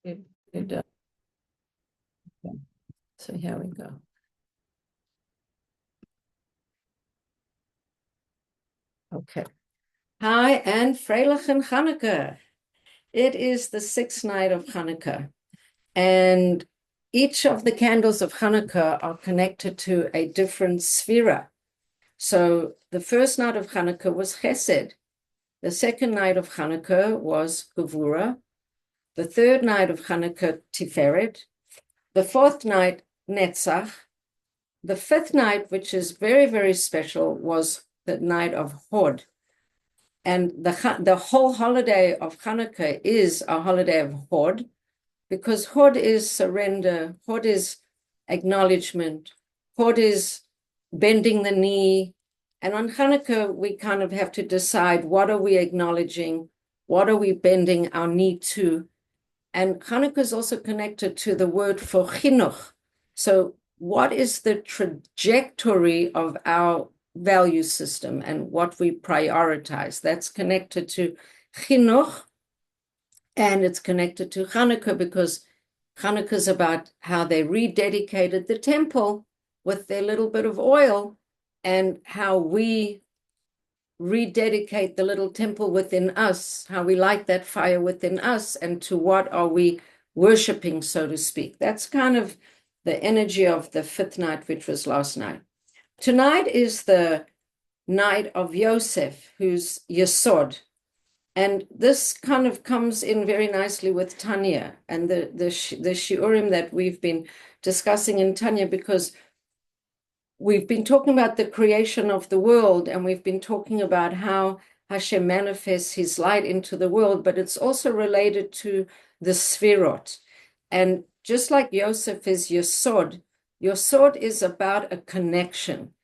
Okay. So here we go. Okay. Hi, and Freilich and Chanukah. It is the 6th night of Chanukah, and each of the candles of Chanukah are connected to a different sphera. So the first night of Chanukah was Chesed. The second night of Chanukah was Gevurah. The third night of Chanukah, Tiferet. The fourth night, Netzach. The fifth night, which is very, very special, was the night of Hod. And the whole holiday of Chanukah is a holiday of Hod, because Hod is surrender, Hod is acknowledgement, Hod is bending the knee. And on Chanukah, we kind of have to decide, what are we acknowledging? What are we bending our knee to? And Chanukah is also connected to the word for chinuch. So what is the trajectory of our value system and what we prioritize? That's connected to chinuch, and it's connected to Chanukah, because Chanukah is about how they rededicated the temple with their little bit of oil, and how we rededicate the little temple within us, how we light that fire within us, and to what are we worshiping, so to speak. That's kind of the energy of the fifth night, which was last night. Tonight is the night of Yosef, who's Yesod. And this kind of comes in very nicely with Tanya and the shiurim that we've been discussing in Tanya, because we've been talking about the creation of the world, and we've been talking about how Hashem manifests his light into the world, but it's also related to the Sfirot. And just like Yosef is Yesod, Yesod is about a connection.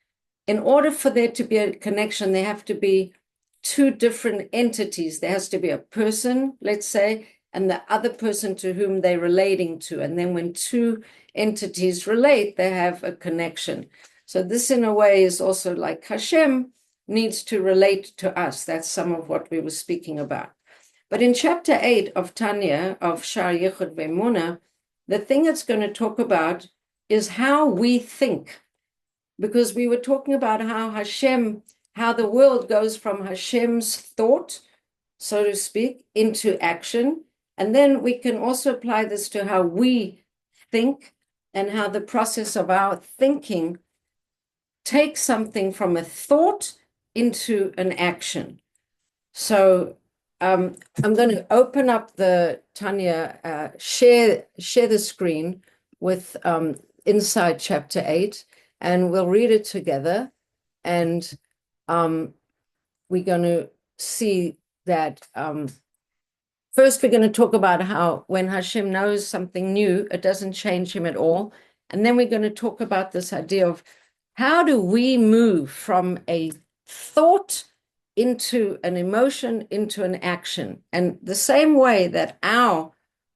In order for there to be a connection, there have to be two different entities. There has to be a person, let's say, and the other person to whom they're relating to. And then when two entities relate, they have a connection. So this, in a way, is also like Hashem needs to relate to us. That's some of what we were speaking about. But in chapter 8 of Tanya, of Shaar Yichud VeEmunah, the thing it's going to talk about is how we think. Because we were talking about how the world goes from Hashem's thought, so to speak, into action. And then we can also apply this to how we think, and how the process of our thinking takes something from a thought into an action. So I'm going to open up the Tanya, share the screen with inside chapter 8, and we'll read it together. And we're going to see that first we're going to talk about how when Hashem knows something new, it doesn't change him at all. And then we're going to talk about this idea of how do we move from a thought into an emotion, into an action. And the same way that our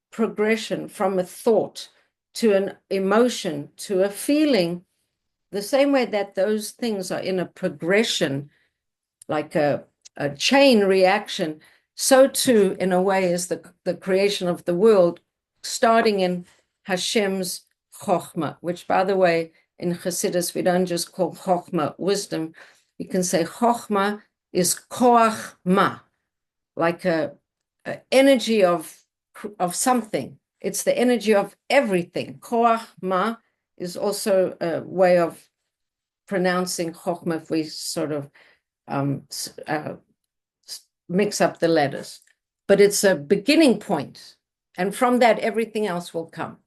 progression from a thought to an emotion to a feeling, the same way that those things are in a progression, like a chain reaction, so too, in a way, is the creation of the world, starting in Hashem's chokhmah, which, by the way, in Chassidus, we don't just call chokhmah wisdom. We can say chokhmah is koach ma, like a energy of something. It's the energy of everything. Koach ma is also a way of pronouncing chokhmah if we sort of mix up the letters. But it's a beginning point, and from that, everything else will come.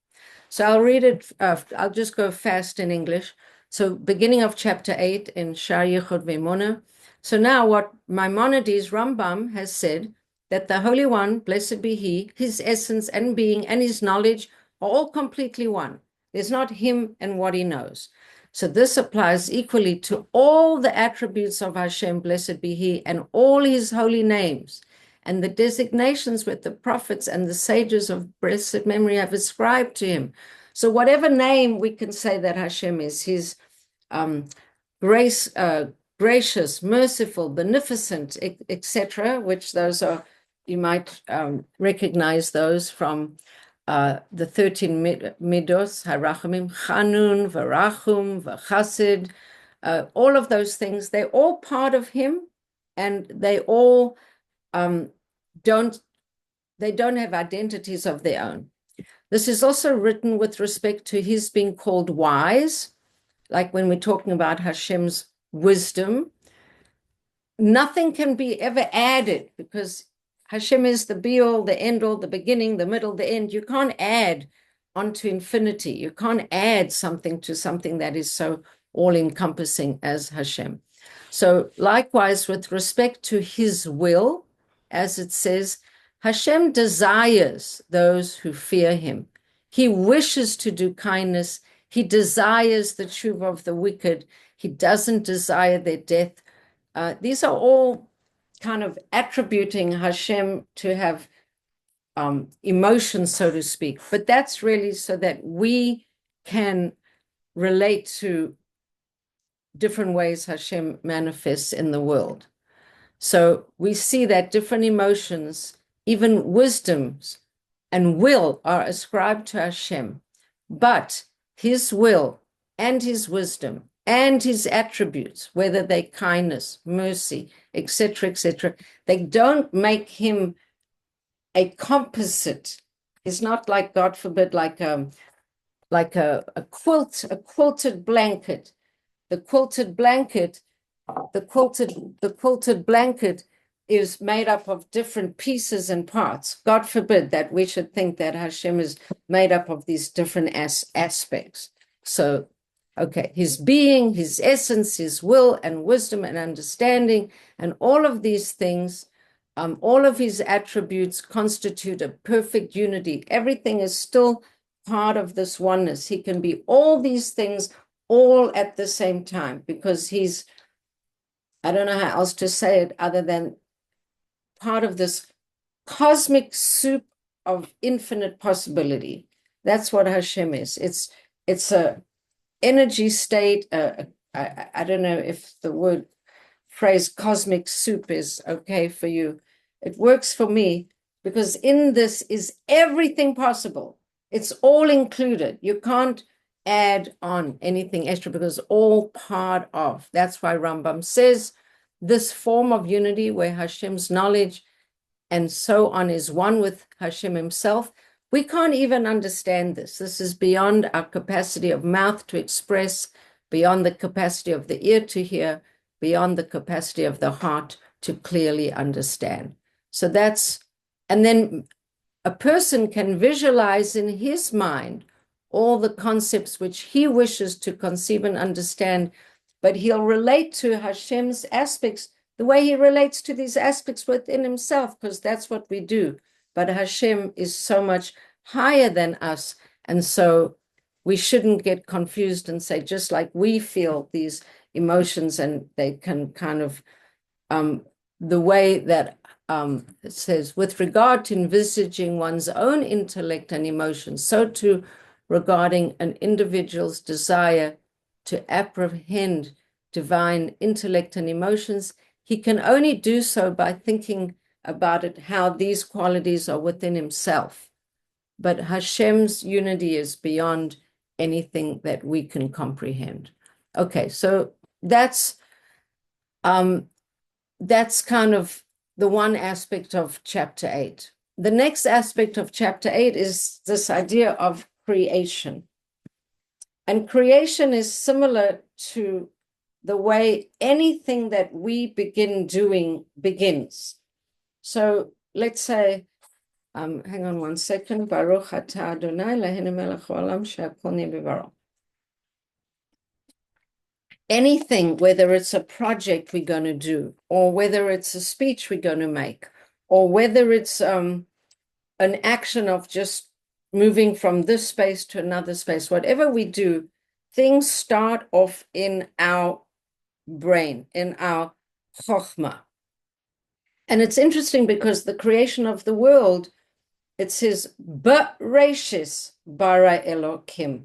So I'll read it, I'll just go fast in English. So beginning of chapter 8 in Shaar Yichud VeEmunah. So now what Maimonides Rambam has said, that the Holy One, blessed be he, his essence and being and his knowledge are all completely one. There's not him and what he knows. So this applies equally to all the attributes of Hashem, blessed be he, and all his holy names, and the designations with the prophets and the sages of blessed memory have ascribed to him. So whatever name we can say that Hashem is, his gracious, merciful, beneficent, etc., which those are, you might recognize those from the 13 midos, harachamim, chanun, varachum, vachassid, all of those things, they're all part of him, and they all don't have identities of their own. This is also written with respect to his being called wise, like when we're talking about Hashem's wisdom. Nothing can be ever added because Hashem is the be-all, the end-all, the beginning, the middle, the end. You can't add onto infinity. You can't add something to something that is so all-encompassing as Hashem. So likewise, with respect to his will, as it says, Hashem desires those who fear him. He wishes to do kindness. He desires the tshuva of the wicked. He doesn't desire their death. These are all kind of attributing Hashem to have emotions, so to speak. But that's really so that we can relate to different ways Hashem manifests in the world. So we see that different emotions, even wisdoms and will, are ascribed to Hashem. But his will and his wisdom and his attributes, whether they're kindness, mercy, etc., they don't make him a composite. It's not like, God forbid, like a quilt, a quilted blanket. The quilted blanket is made up of different pieces and parts. God forbid that we should think that Hashem is made up of these different aspects. So, okay, his being, his essence, his will and wisdom and understanding, and all of these things, all of his attributes constitute a perfect unity. Everything is still part of this oneness. He can be all these things all at the same time because he's, I don't know how else to say it other than part of this cosmic soup of infinite possibility. That's what Hashem is. It's a energy state. I don't know if the phrase cosmic soup is okay for you. It works for me because in this is everything possible. It's all included. You can't add on anything extra because all part of. That's why Rambam says this form of unity where Hashem's knowledge and so on is one with Hashem himself. We can't even understand this. This is beyond our capacity of mouth to express, beyond the capacity of the ear to hear, beyond the capacity of the heart to clearly understand. So that's, and then a person can visualize in his mind all the concepts which he wishes to conceive and understand, but he'll relate to Hashem's aspects the way he relates to these aspects within himself, because that's what we do. But Hashem is so much higher than us, and so we shouldn't get confused and say, just like we feel these emotions, and they can kind of, the way that it says, with regard to envisaging one's own intellect and emotions, so too regarding an individual's desire to apprehend divine intellect and emotions, he can only do so by thinking about it, how these qualities are within himself. But Hashem's unity is beyond anything that we can comprehend. Okay, so that's kind of the one aspect of chapter 8. The next aspect of chapter 8 is this idea of creation. And creation is similar to the way anything that we begin doing begins. So let's say, hang on one second. Baruch atah Adonai Eloheinu melech haolam she'akol nהיה b'dvaro. Anything, whether it's a project we're going to do, or whether it's a speech we're going to make, or whether it's an action of just moving from this space to another space, whatever we do, things start off in our brain, in our chokhmah. And it's interesting because the creation of the world, it says, Bereshis bara Elokim.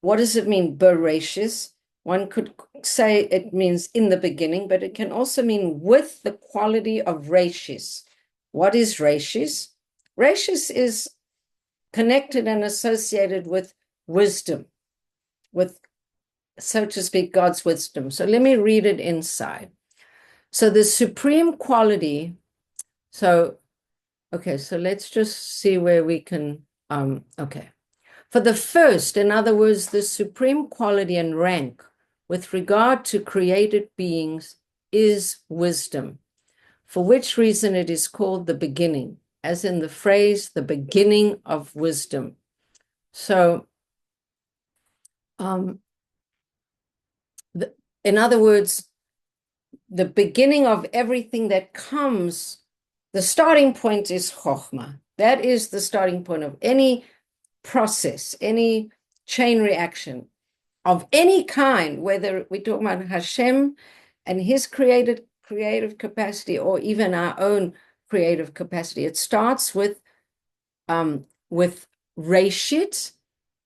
What does it mean, Bereshis? One could say it means in the beginning, but it can also mean with the quality of Reshis. What is Reshis? Reshis is connected and associated with wisdom, with, so to speak, God's wisdom. So let me read it inside. So the supreme quality, okay, so let's just see where we can, okay. For the first, in other words, the supreme quality and rank with regard to created beings is wisdom, for which reason it is called the beginning, as in the phrase, the beginning of wisdom. So, in other words, the beginning of everything that comes, the starting point is Chokhmah. That is the starting point of any process, any chain reaction of any kind, whether we talk about Hashem and his creative capacity, or even our own creative capacity. It starts with Reshit.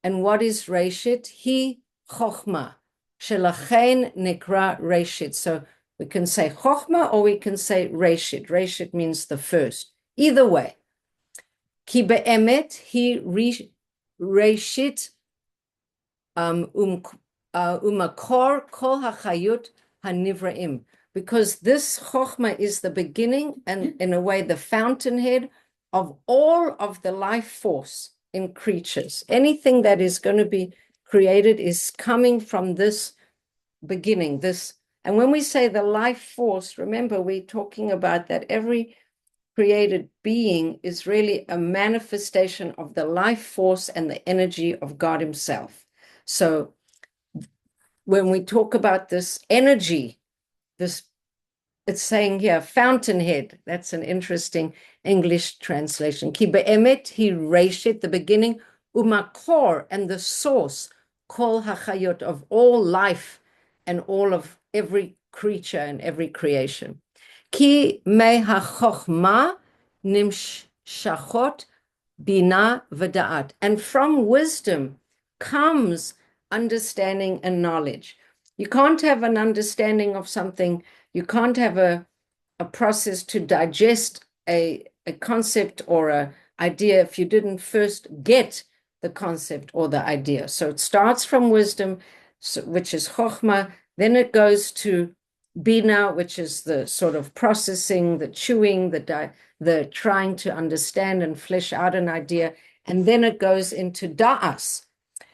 And what is Reshit? He Chokhmah. Shelachein Nikra Reshit. So we can say Chokhmah or we can say Reshit. Reshit means the first. Either way. Ki be'emet he Reshit umakor kol hachayut hanivraim. Because this Chokhmah is the beginning and, in a way, the fountainhead of all of the life force in creatures. Anything that is going to be created is coming from this beginning, this. And when we say the life force, remember, we're talking about that every created being is really a manifestation of the life force and the energy of God himself. So when we talk about this energy, this, it's saying here, fountainhead. That's an interesting English translation. Ki be'emet he reshit, the beginning, umakor, and the source, kol hachayot, of all life and all of every creature and every creation. Ki me hachochma nimshachot bina v'da'at. And from wisdom comes understanding and knowledge. You can't have an understanding of something, you can't have a process to digest a concept or an idea if you didn't first get the concept or the idea. So it starts from wisdom, which is chokhmah, then it goes to bina, which is the sort of processing, the chewing, the trying to understand and flesh out an idea, and then it goes into da'as.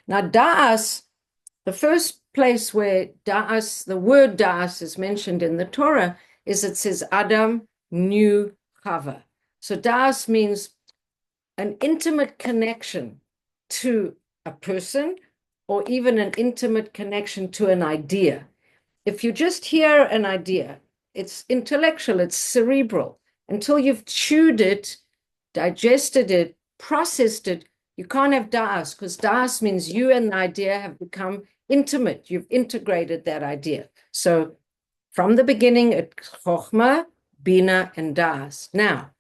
Now, da'as, the first place where da'as, the word da'as is mentioned in the Torah, is it says Adam knew Chava. So da'as means an intimate connection to a person, or even an intimate connection to an idea. If you just hear an idea, it's intellectual, it's cerebral. Until you've chewed it, digested it, processed it, you can't have da'as, because da'as means you and the idea have become intimate. You've integrated that idea. So from the beginning, it's chokhmah, bina, and da'as. Now,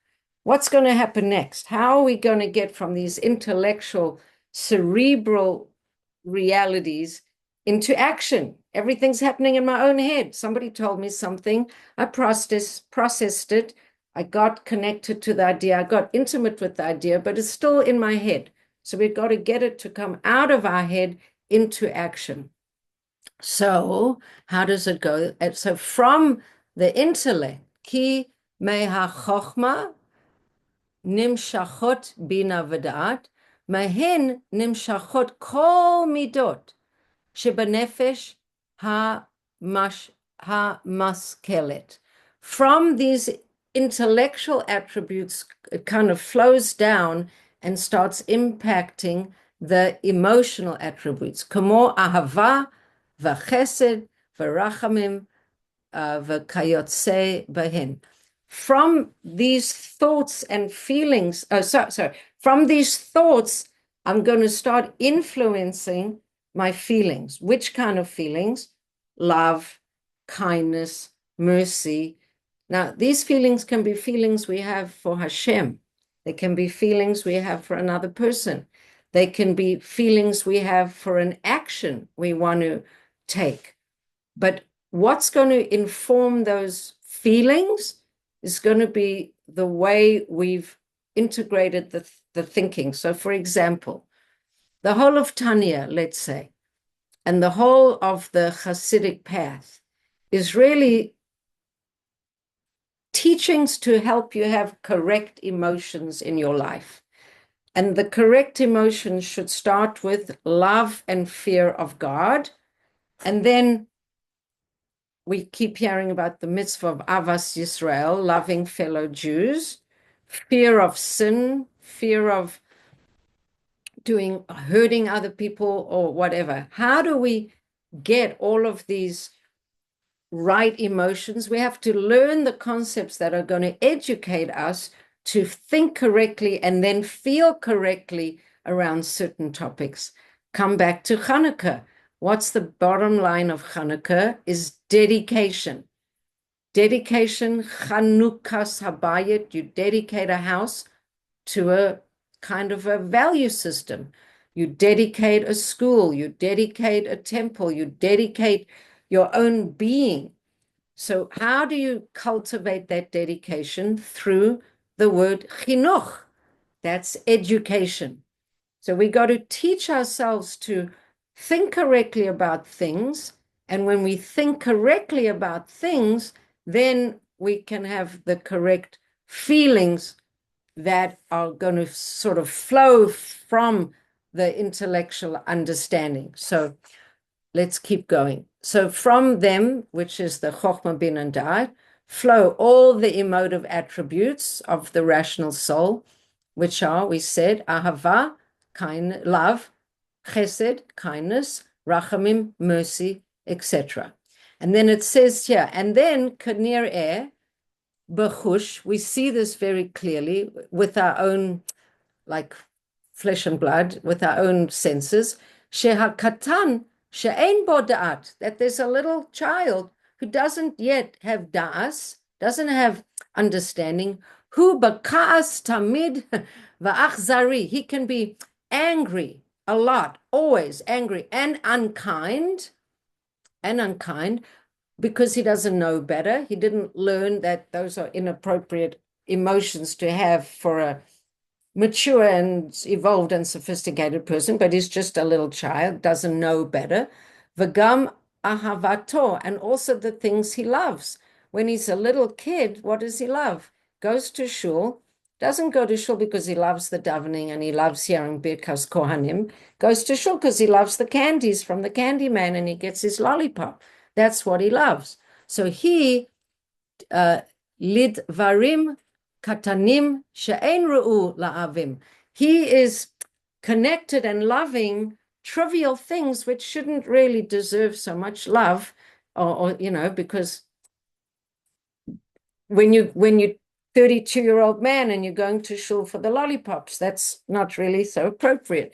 what's going to happen next? How are we going to get from these intellectual, cerebral realities into action? Everything's happening in my own head. Somebody told me something. I processed it. I got connected to the idea. I got intimate with the idea, but it's still in my head. So we've got to get it to come out of our head into action. So how does it go? So from the intellect, ki meha chokhmah nimshachot bina v'da'at, mahen nimshachot kol midot shebanefesh ha-maskelet. From these intellectual attributes, it kind of flows down and starts impacting the emotional attributes. Kamo ahava v'chesed v'rachamim v'kayotze bahin. From these thoughts and feelings, from these thoughts, I'm going to start influencing my feelings. Which kind of feelings? Love, kindness, mercy. Now, these feelings can be feelings we have for Hashem. They can be feelings we have for another person. They can be feelings we have for an action we want to take. But what's going to inform those feelings is going to be the way we've integrated the thinking. So, for example, the whole of Tanya, let's say, and the whole of the Hasidic path is really teachings to help you have correct emotions in your life. And the correct emotions should start with love and fear of God. And then we keep hearing about the mitzvah of Avas Yisrael, loving fellow Jews, fear of sin, fear of hurting other people or whatever. How do we get all of these right emotions? We have to learn the concepts that are going to educate us to think correctly and then feel correctly around certain topics. Come back to Chanukah. What's the bottom line of Chanukah is dedication. Dedication, Chanukas Habayit, you dedicate a house to a kind of a value system. You dedicate a school, you dedicate a temple, you dedicate your own being. So how do you cultivate that dedication? Through the word chinuch. That's education. So we got to teach ourselves to think correctly about things. And when we think correctly about things, then we can have the correct feelings that are going to sort of flow from the intellectual understanding. So let's keep going. So from them, which is the Chokhmah, Bin, and Da'at, flow all the emotive attributes of the rational soul, which are, we said, Ahava, love, Chesed, kindness, Rachamim, mercy, etc. And then it says here, and then Kanir Bechush, we see this very clearly with our own, like flesh and blood, with our own senses. Shehakatan she'ein bo da'at, that there's a little child who doesn't yet have da'as, doesn't have understanding. Hu baka'as tamid va'achzari, he can be angry a lot, always angry and unkind, because he doesn't know better. He didn't learn that those are inappropriate emotions to have for a mature and evolved and sophisticated person, but he's just a little child, doesn't know better. V'gam ahavato, and also the things he loves. When he's a little kid, what does he love? Goes to shul, doesn't go to shul because he loves the davening and he loves hearing Birkas Kohanim, goes to shul because he loves the candies from the candy man and he gets his lollipop. That's what he loves. So he, lidvarim katanim she'ein ru'u la'avim. He is connected and loving trivial things which shouldn't really deserve so much love, or because when you 32-year-old man and you're going to shul for the lollipops, that's not really so appropriate.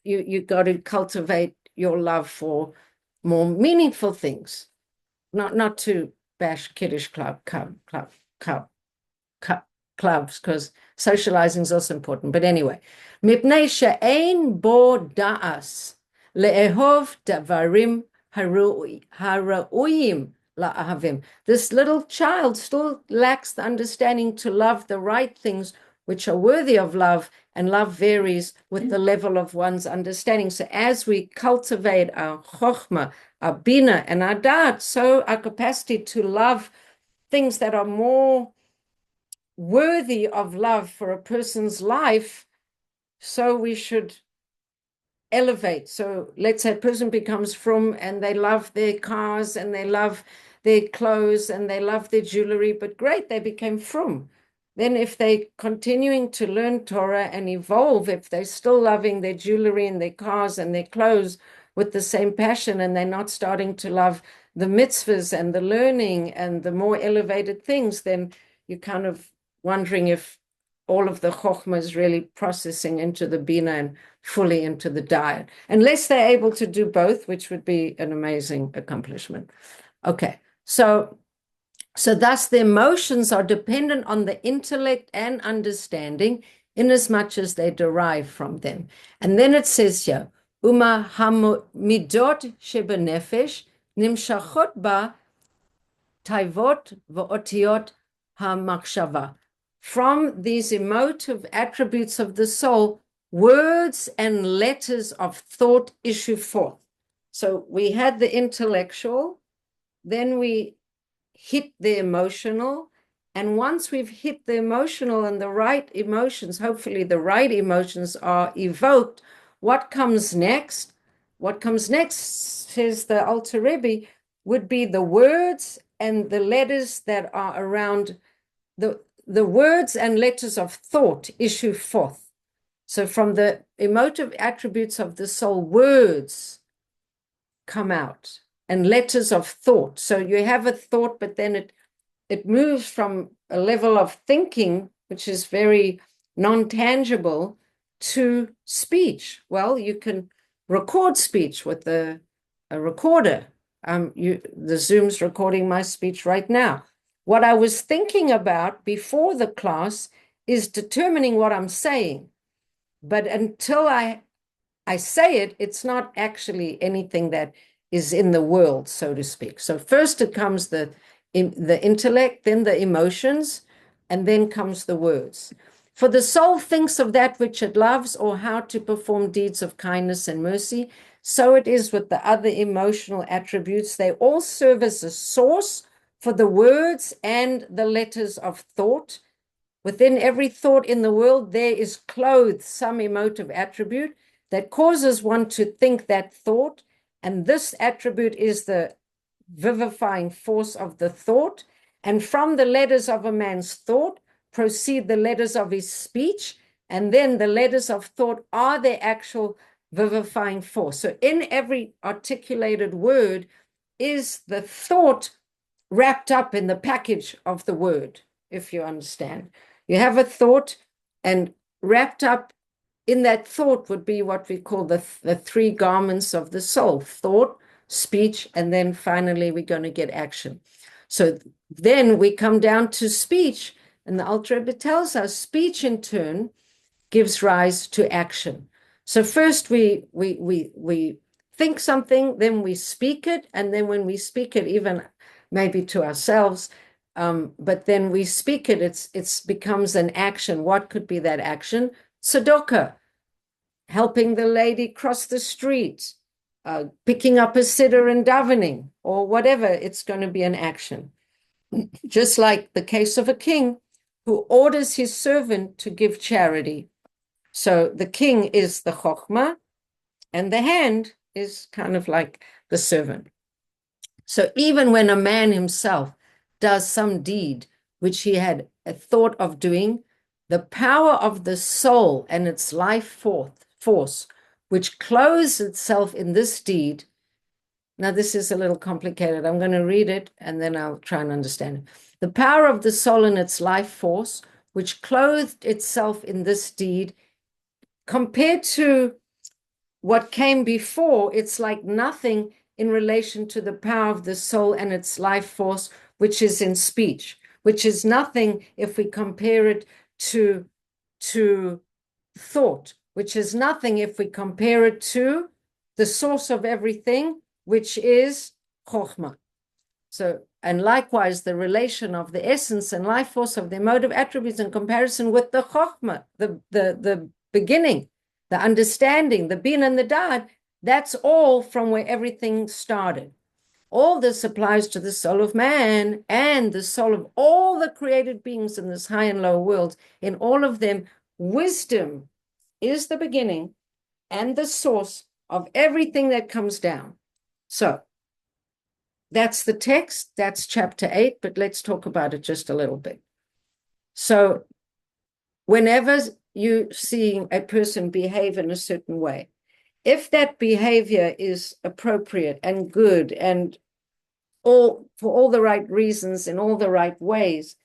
You got to cultivate your love for more meaningful things, not to bash kiddush clubs, because socializing is also important. But anyway, mipnei she'ein bo da'as le'ehov davarim hara'uyim la'ahavim. This little child still lacks the understanding to love the right things which are worthy of love, and love varies with the level of one's understanding. So as we cultivate our chokhmah, our bina, and our da'at, so our capacity to love things that are more worthy of love for a person's life, so we should elevate. So let's say a person becomes frum and they love their cars and they love their clothes and they love their jewelry, but great, they became frum. Then if they're continuing to learn Torah and evolve, if they're still loving their jewelry and their cars and their clothes with the same passion, and they're not starting to love the mitzvahs and the learning and the more elevated things, then you're kind of wondering if all of the chokhmah is really processing into the bina and fully into the diet, unless they're able to do both, which would be an amazing accomplishment. Okay, so thus the emotions are dependent on the intellect and understanding in as much as they derive from them. And then it says here, Uma hamidot shebenefesh nimshachot ba taivot va'otiot hamachshava. from these emotive attributes of the soul, words and letters of thought issue forth. So we had the intellectual, then we hit the emotional, and once we've hit the emotional and the right emotions, hopefully the right emotions are evoked, what comes next? What comes next, says the Alter Rebbe, would be the words and the letters that are around the words and letters of thought issue forth. So from the emotive attributes of the soul, words come out and letters of thought. So you have a thought, but then it moves from a level of thinking, which is very non-tangible, to speech. Well, you can record speech with a recorder. The Zoom's recording my speech right now. What I was thinking about before the class is determining what I'm saying. But until I say it, it's not actually anything that is in the world, so to speak. So first it comes the intellect, then the emotions, and then comes the words. For the soul thinks of that which it loves or how to perform deeds of kindness and mercy. So it is with the other emotional attributes. They all serve as a source for the words and the letters of thought. Within every thought in the world, there is clothed some emotive attribute that causes one to think that thought. And this attribute is the vivifying force of the thought. And from the letters of a man's thought proceed the letters of his speech. And then the letters of thought are the actual vivifying force. So in every articulated word is the thought wrapped up in the package of the word, if you understand. You have a thought, and wrapped up in that thought would be what we call the three garments of the soul: thought, speech, and then finally we're going to get action. So then we come down to speech, and the Alter Rebbe tells us speech in turn gives rise to action. So first we think something, then we speak it, and then when we speak it, even maybe to ourselves, but then we speak it, it becomes an action. What could be that action? Tzedakah, helping the lady cross the street, picking up a siddur and davening, or whatever. It's going to be an action. Just like the case of a king who orders his servant to give charity. So the king is the chokhmah, and the hand is kind of like the servant. So even when a man himself does some deed which he had a thought of doing, the power of the soul and its life force, which clothes itself in this deed. Now, this is a little complicated. I'm going to read it and then I'll try and understand it. The power of the soul and its life force, which clothed itself in this deed, compared to what came before, it's like nothing in relation to the power of the soul and its life force, which is in speech, which is nothing if we compare it to thought, which is nothing if we compare it to the source of everything, which is chokhmah. So, and likewise, the relation of the essence and life force of the emotive attributes in comparison with the chokhmah, the beginning, the understanding, the bin and the dad, that's all from where everything started. All this applies to the soul of man and the soul of all the created beings in this high and low world. In all of them, wisdom is the beginning and the source of everything that comes down. So that's the text, that's chapter 8, but let's talk about it just a little bit. So whenever you're seeing a person behave in a certain way, if that behavior is appropriate and good and for all the right reasons in all the right ways,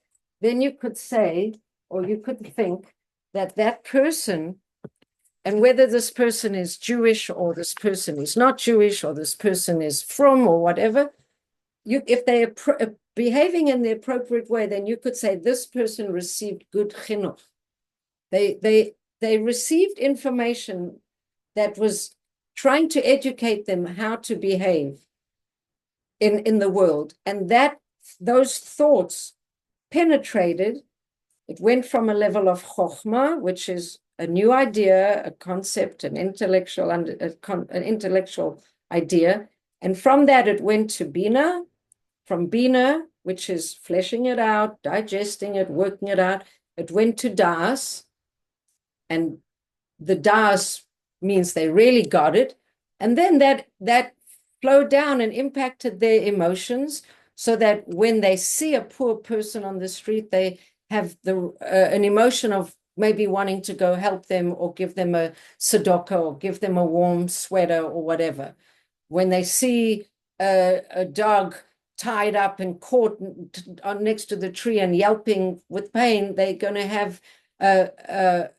then you could say, or you could think that that person, and whether this person is Jewish or this person is not Jewish or this person is from or whatever, if they are behaving in the appropriate way, then you could say this person received good chinuch. They received information that was trying to educate them how to behave in the world, and that those thoughts penetrated It went from a level of chokhmah, which is a new idea, a concept, an intellectual idea. And from that, it went to bina. From bina, which is fleshing it out, digesting it, working it out, it went to das. And the das means they really got it. And then that flowed down and impacted their emotions, so that when they see a poor person on the street, they have an emotion of maybe wanting to go help them or give them a tzedakah or give them a warm sweater or whatever. When they see a dog tied up and caught next to the tree and yelping with pain, they're going to have a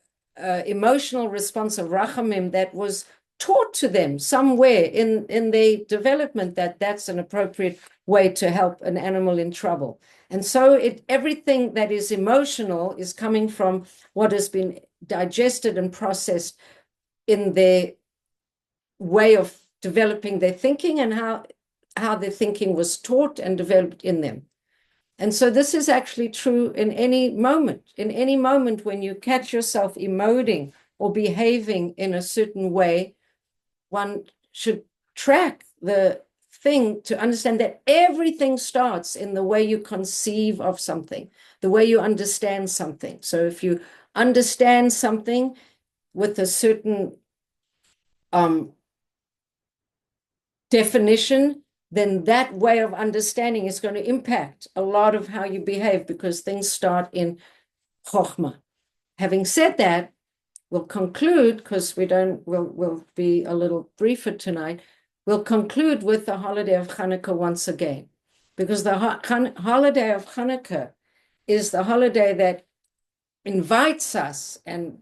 emotional response of rachamim that was taught to them somewhere in their development, that's an appropriate way to help an animal in trouble. And so everything that is emotional is coming from what has been digested and processed in their way of developing their thinking, and how their thinking was taught and developed in them. And so this is actually true in any moment. In any moment when you catch yourself emoting or behaving in a certain way, one should track the thing to understand that everything starts in the way you conceive of something, the way you understand something. So if you understand something with a certain definition, then that way of understanding is going to impact a lot of how you behave, because things start in chokhmah. Having said that, we'll conclude, because we'll be a little briefer tonight. We'll conclude with the holiday of Chanukah once again, because the holiday of Chanukah is the holiday that invites us and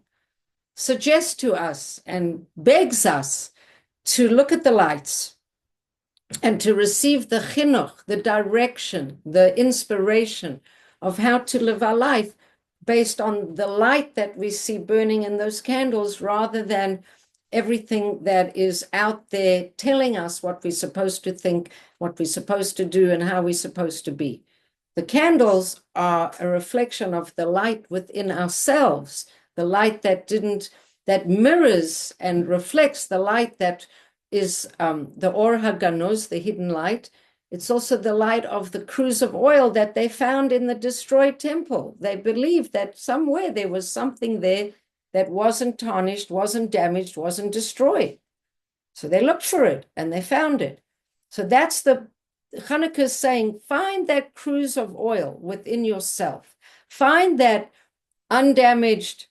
suggests to us and begs us to look at the lights and to receive the chinuch, the direction, the inspiration of how to live our life based on the light that we see burning in those candles, rather than everything that is out there telling us what we're supposed to think, what we're supposed to do, and how we're supposed to be. The candles are a reflection of the light within ourselves, the light that mirrors and reflects the light that is the Or HaGanuz, the hidden light. It's also the light of the cruse of oil that they found in the destroyed temple. They believed that somewhere there was something there that wasn't tarnished, wasn't damaged, wasn't destroyed. So they looked for it and they found it. So that's the Chanukah is saying, find that cruse of oil within yourself. Find that undamaged,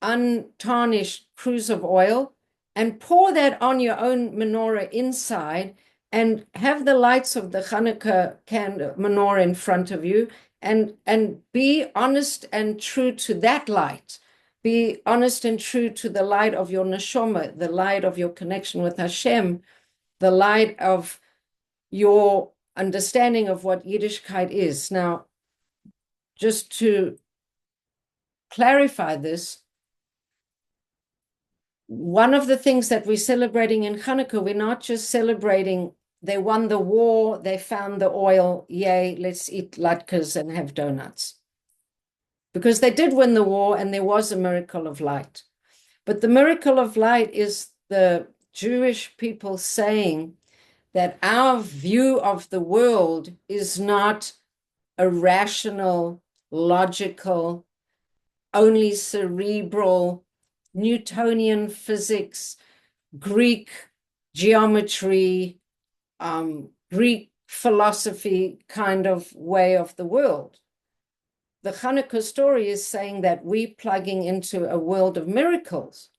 untarnished cruse of oil, and pour that on your own menorah inside, and have the lights of the Chanukah candle menorah in front of you, and be honest and true to that light. Be honest and true to the light of your neshama, the light of your connection with Hashem, the light of your understanding of what Yiddishkeit is. Now, just to clarify this, one of the things that we're celebrating in Chanukah, we're not just celebrating they won the war, they found the oil, yay, let's eat latkes and have donuts. Because they did win the war and there was a miracle of light. But the miracle of light is the Jewish people saying that our view of the world is not a rational, logical, only cerebral, Newtonian physics, Greek geometry, Greek philosophy kind of way of the world. The Chanukah story is saying that we're plugging into a world of miracles.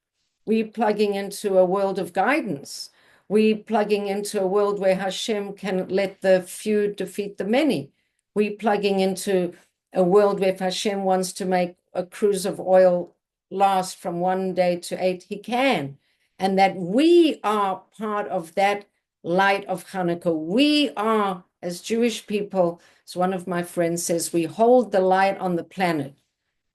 We're plugging into a world of guidance. We're plugging into a world where Hashem can let the few defeat the many. We're plugging into a world where if Hashem wants to make a cruse of oil last from 1 day to 8, he can. And that we are part of that light of Chanukah. We are, as Jewish people, as one of my friends says, we hold the light on the planet.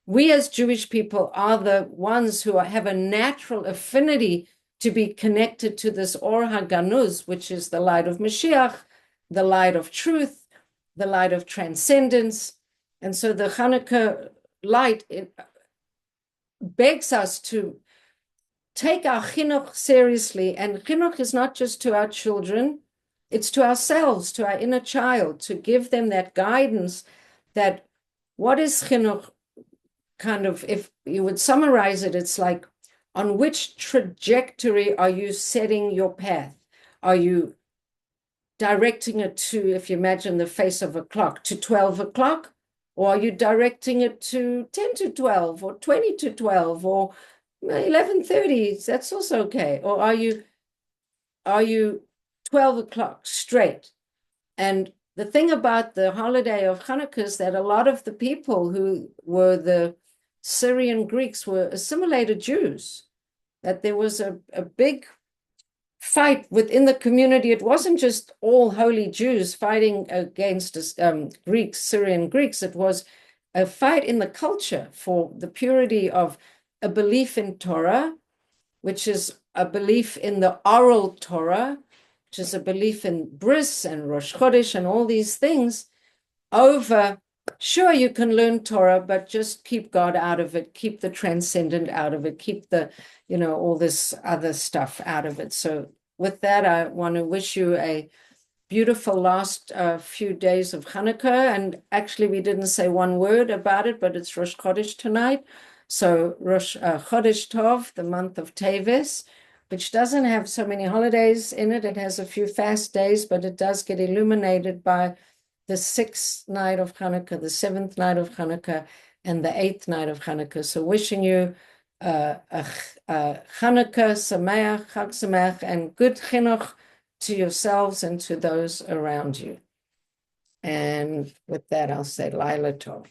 We as Jewish people are the ones who have a natural affinity to be connected to this Or HaGanuz, which is the light of Mashiach, the light of truth, the light of transcendence. And so the Chanukah light begs us to take our chinuch seriously. And chinuch is not just to our children, it's to ourselves, to our inner child, to give them that guidance that what is chinuch, kind of, if you would summarize it, it's like, on which trajectory are you setting your path? Are you directing it to, if you imagine the face of a clock, to 12 o'clock? Or are you directing it to 10 to 12 or 20 to 12 or 11:30? That's also okay. Or are you 12 o'clock straight? And the thing about the holiday of Hanukkah is that a lot of the people who were the Syrian Greeks were assimilated Jews, that there was a big fight within the community. It wasn't just all holy Jews fighting against Greeks, Syrian Greeks. It was a fight in the culture for the purity of a belief in Torah, which is a belief in the oral Torah, which is a belief in Bris and Rosh Chodesh and all these things, over, sure, you can learn Torah, but just keep God out of it, keep the transcendent out of it, keep the, all this other stuff out of it. So with that, I want to wish you a beautiful last few days of Hanukkah. And actually, we didn't say one word about it, but it's Rosh Chodesh tonight. So Rosh Chodesh Tov, the month of Teves, which doesn't have so many holidays in it. It has a few fast days, but it does get illuminated by the 6th night of Hanukkah, the 7th night of Hanukkah, and the 8th night of Hanukkah. So wishing you a Hanukkah Sameach, Chag Sameach, and good chinuch to yourselves and to those around you. And with that, I'll say Laila Tov.